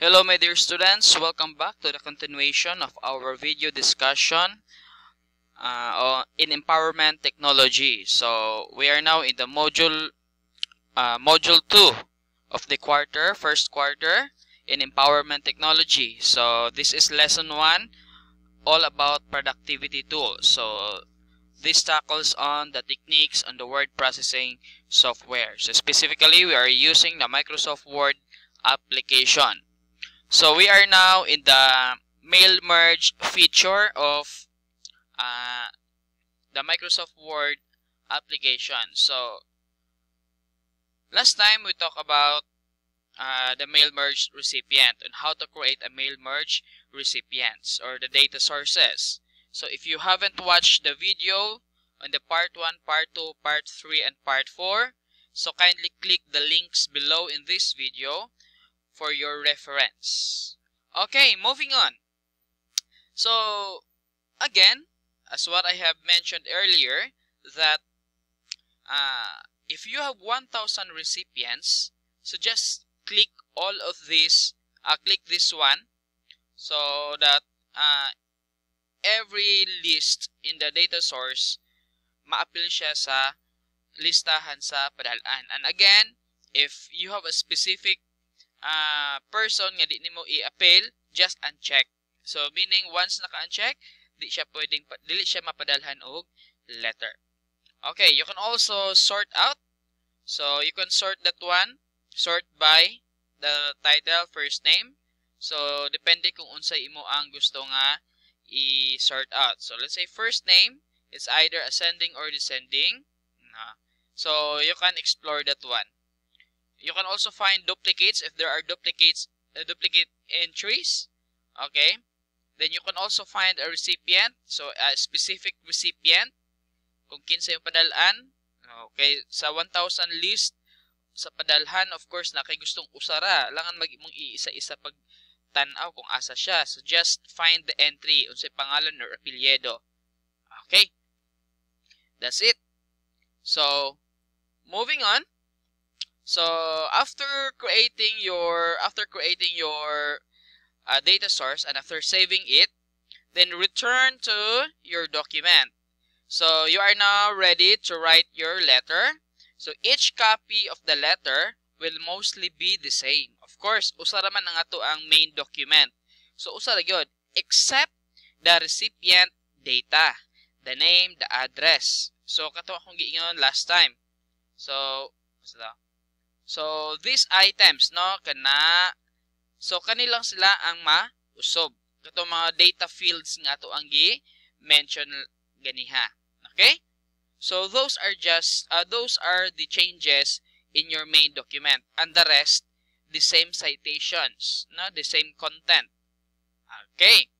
Hello my dear students, welcome back to the continuation of our video discussion in empowerment technology. So we are now in the module 2 of the first quarter in empowerment technology. So this is lesson 1, all about productivity tools. So this tackles on the techniques on the word processing software. So specifically we are using the Microsoft Word application. So we are now in the mail merge feature of the Microsoft Word application. So last time we talked about the mail merge recipient and how to create a mail merge recipients or the data sources. So if you haven't watched the video on the part 1, part 2, part 3, and part 4, so kindly click the links below in this video for your reference. Okay, moving on. So again, as what I have mentioned earlier, that if you have 1,000 recipients, so just click all of these, click this one, so that every list in the data source ma-appeal siya sa listahan sa padalaan. And again, if you have a specific person nga di nimo i-appeal, just uncheck. So meaning once naka-uncheck, dili siya mapadalhan og letter. Okay, you can also sort out. So you can sort that one, sort by the title, first name. So depende kung unsay imo ang gusto nga i-sort out. So let's say first name is either ascending or descending. So you can explore that one. You can also find duplicates if there are duplicate entries. Okay. Then you can also find a recipient. So a specific recipient. Kung kinsa yung padalaan. Okay. Sa 1,000 list sa padalhan, of course, na kay gustong usara. Langan mong iisa-isa pag tanaw kung asa siya. So just find the entry. Unsay pangalan or apelyido. Okay. That's it. So moving on. So after creating your data source and after saving it, then return to your document. So you are now ready to write your letter. So each copy of the letter will mostly be the same. Of course, usara man nga to ang main document. So usara gyud except the recipient data, the name, the address. So kato akong giingon last time. So these items, no, so kanilang sila ang mausob. Kato mga data fields nga to ang gi-mention ganiha. Okay? So those are the changes in your main document, and the rest the same citations, no, the same content. Okay?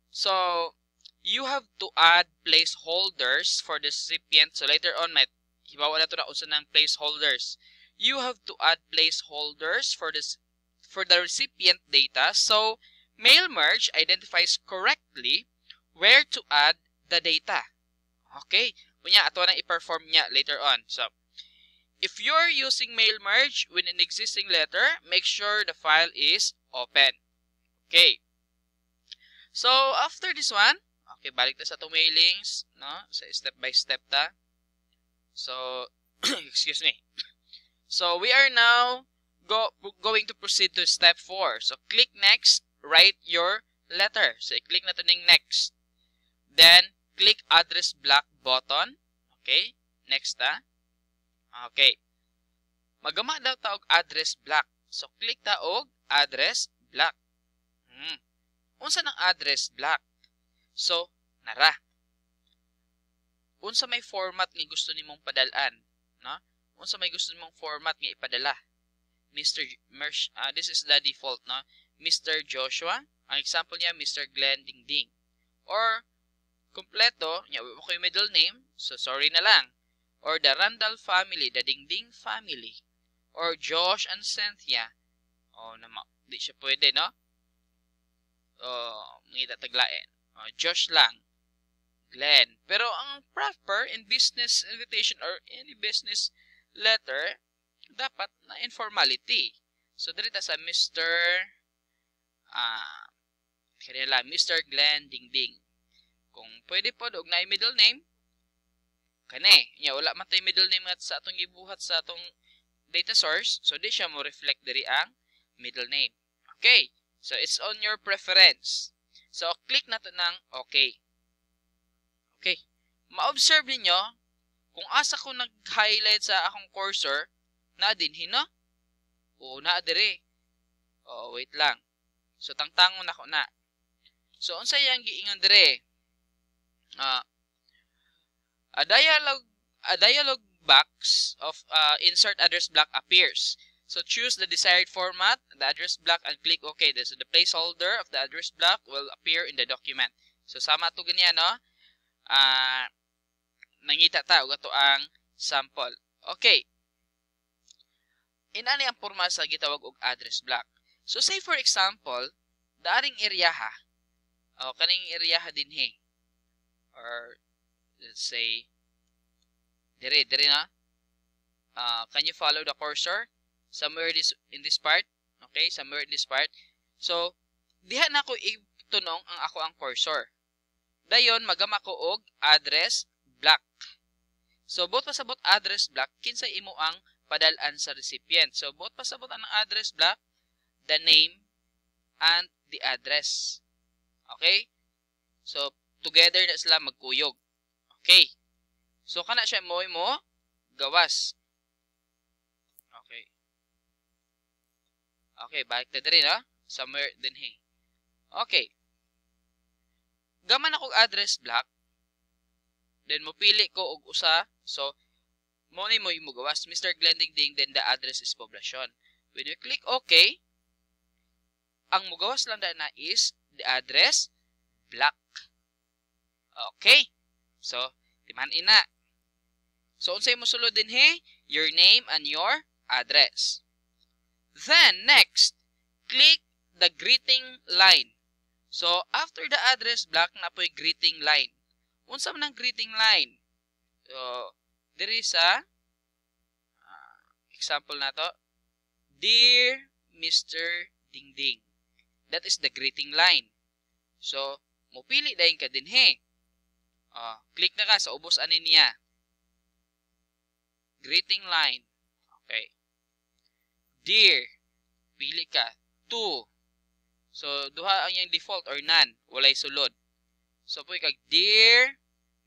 So you have to add placeholders for the recipient. So later on, hibawa na to na usa ng placeholders. You have to add placeholders for the recipient data. So mail merge identifies correctly where to add the data. Okay? Kunya ato na i-perform niya later on. So if you're using mail merge with an existing letter, make sure the file is open. Okay. So after this one, okay, balik ta sa itong mailings, no? So step by step ta. So, excuse me. So, we are now going to proceed to step 4. So, click next, write your letter. So, i-click na ito ng next. Then, click address block button. Okay, next ta. Okay. Magama daw ta og address block. So, click ta og address block. Unsa ng address block? So, nara. Unsa may format nga gusto nimong padalaan, no? Unsa may gusto nimong format nga ipadala. This is the default, no? Mr. Joshua, ang example niya Mr. Glenn Dingding. Or kompleto, nya wa ko yung middle name, so sorry na lang. Or the Randall family, the Dingding family. Or Josh and Cynthia. Oh, di siya pwede, no? Oh, mga taglain. Oh, Josh lang. Glenn. Pero ang proper in business invitation or any business letter, dapat na informality. So diri ta sa kanila Mr. Glenn Dingding. Kung pwede po og naay middle name, kani nya wala man tay middle name at sa atong gibuhat sa atong data source, so di siya mo reflect diri ang middle name. Okay, so it's on your preference. So click nato ng okay. Okay, ma-observe ninyo kung asa ko nag-highlight sa akong cursor na dinhi no? O naa diri. Oh, wait lang. So tangtangon nako na. So unsay ang giingon dire? A dialog box of insert address block appears. So choose the desired format, the address block, and click OK. So the placeholder of the address block will appear in the document. So sama to ganyan, no? Nangita ta og ato ang sample. Okay. Inani ang forma sa gitawag og address block. So say for example, daring area ha. O kaning area ha dinhi. Or let's say dire na. Can you follow the cursor? Somewhere in this part. Okay, somewhere in this part. So diha na ko itunong ang ako ang cursor. Dayon magama ko og address block. So both pasabot address block kinsa imo ang padal-an sa recipient. So both pasabot ang address block, the name and the address. Okay? So together na sila magkuyog. Okay. So kana siya mo gawas. Okay. Okay, balik na diri na. Somewhere din he. Okay. Gaman ako address block. Then mopili ko og usa. So mo ni mo gawas Mr. Glenn Dingding, then the address is Poblacion. When you click OK, ang mugawas lang na is the address block. Okay. So timan ina. So unsay mo sulod din he? Your name and your address. Then next, click the greeting line. So after the address block na po'y greeting line. Unsa man ang greeting line? So diri sa example nato, Dear Mr. Dingding. That is the greeting line. So mopili dayon ka din he. Click na ka sa ubos ani niya. Greeting line. Okay. Dear. Pili ka. To. So duha ang yang default or none. Walay sulod. So po kag Dear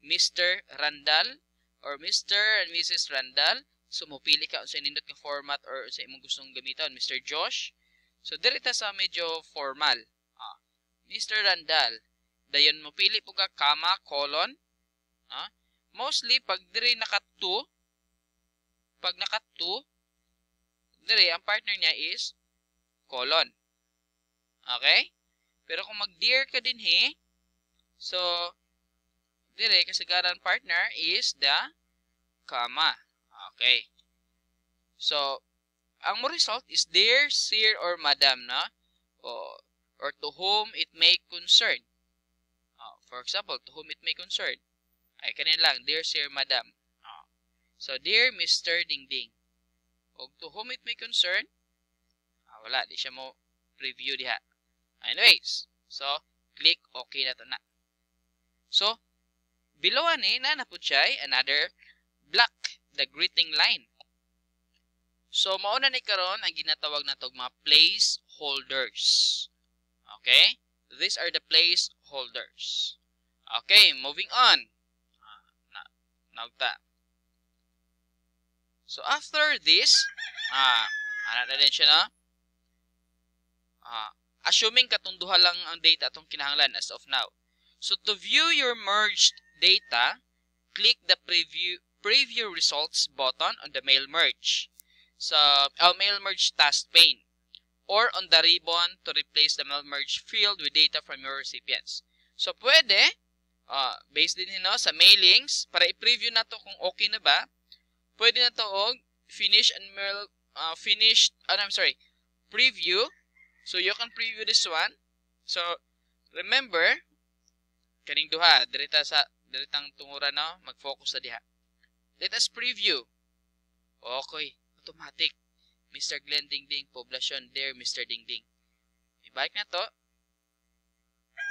Mr. Randall or Mr. and Mrs. Randall. So mopili ka unsa nindot nga format or unsa imong gustong gamiton. Mr. Josh. So diri ta sa medyo formal. Mr. Randall. Dayon mopili po ka comma, colon. Mostly pag diri naka-2, diri ang partner niya is colon. Okay? Pero kung mag-dear ka din he, so diri kasagaran partner is the comma. Okay. So ang mo result is dear sir or madam, no? Or to whom it may concern. For example, to whom it may concern. Ay kanin lang, dear sir, madam. So dear Mr. Dingding. O to whom it may concern, wala, di siya mo preview diha. Anyways, so click OK na to na. So below ani na napud siya another block, the greeting line. So mauna ni karon ang ginatawag natog mga placeholders. Okay? These are the placeholders. Okay, moving on. Nagta. So after this, ana na din siya na. Assuming katunduhan lang ang data atong kinahanglan as of now. So to view your merged data, click the preview results button on the mail merge. Sa mail merge task pane, or on the ribbon to replace the mail merge field with data from your recipients. So pwede, based din sa mailings, para i-preview na to kung okay na ba, pwede na to og preview. So you can preview this one. So remember, kaning duha, diritang tunguran na, mag-focus sa diha. Let us preview. Okay, automatic. Mr. Glenn Dingding, poblasyon, dear Mr. Dingding. Ibalik na to.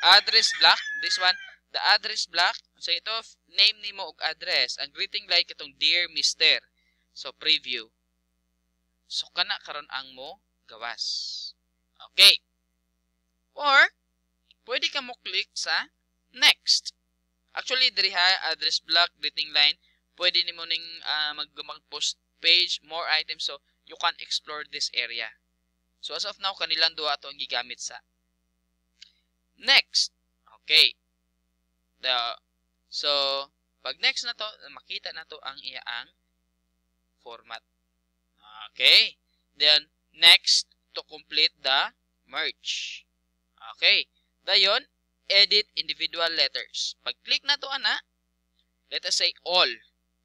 Address block, this one, the address block. So ito, name nimo og address. Ang greeting like itong dear Mr. So preview. So kana karon ang mo gawas. Okay. Or pwede ka mo click sa next. Actually diri ha, address block, greeting line, pwede nimo ning mag-post page, more items, so you can explore this area. So as of now kanilang duha to ang gigamit sa next. Okay. So pag next na to, makita na to ang iyaang format. Okay. Then next to complete the merge. Okay. Dayon, edit individual letters. Pag click na to ana, let us say all,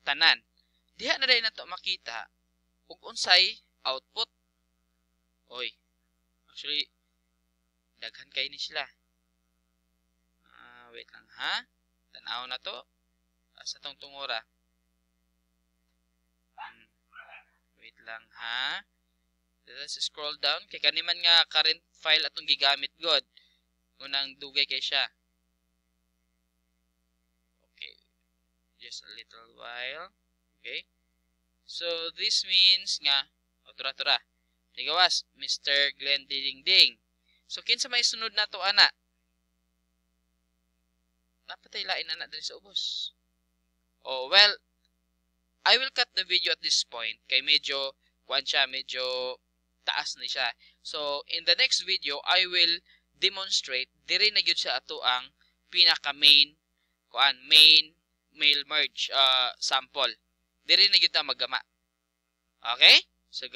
tanan. Diha na dahil na to makita ug unsay output. Oy. Actually daghan kay ni sila. Wait lang ha. Tanaw na to. Sa tong tungora. Wait lang ha. Let's scroll down. Kay kaniman nga current file atong gigamit god. Unang dugay kay siya. Okay. Just a little while. Okay. So this means nga tura-tura. Tigawas, Mr. Glenn Dingding. So kinsa may sunod na to ana? Napatay lain ana diri sa ubos. Oh, well, I will cut the video at this point kay medyo kuan siya, medyo taas na siya. So in the next video I will demonstrate diri na gyud siya ato ang pinaka main kuan, mail merge sample. Diri na gyud ta maggama. Okay? So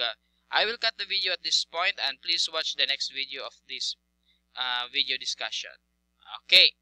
I will cut the video at this point and please watch the next video of this video discussion. Okay.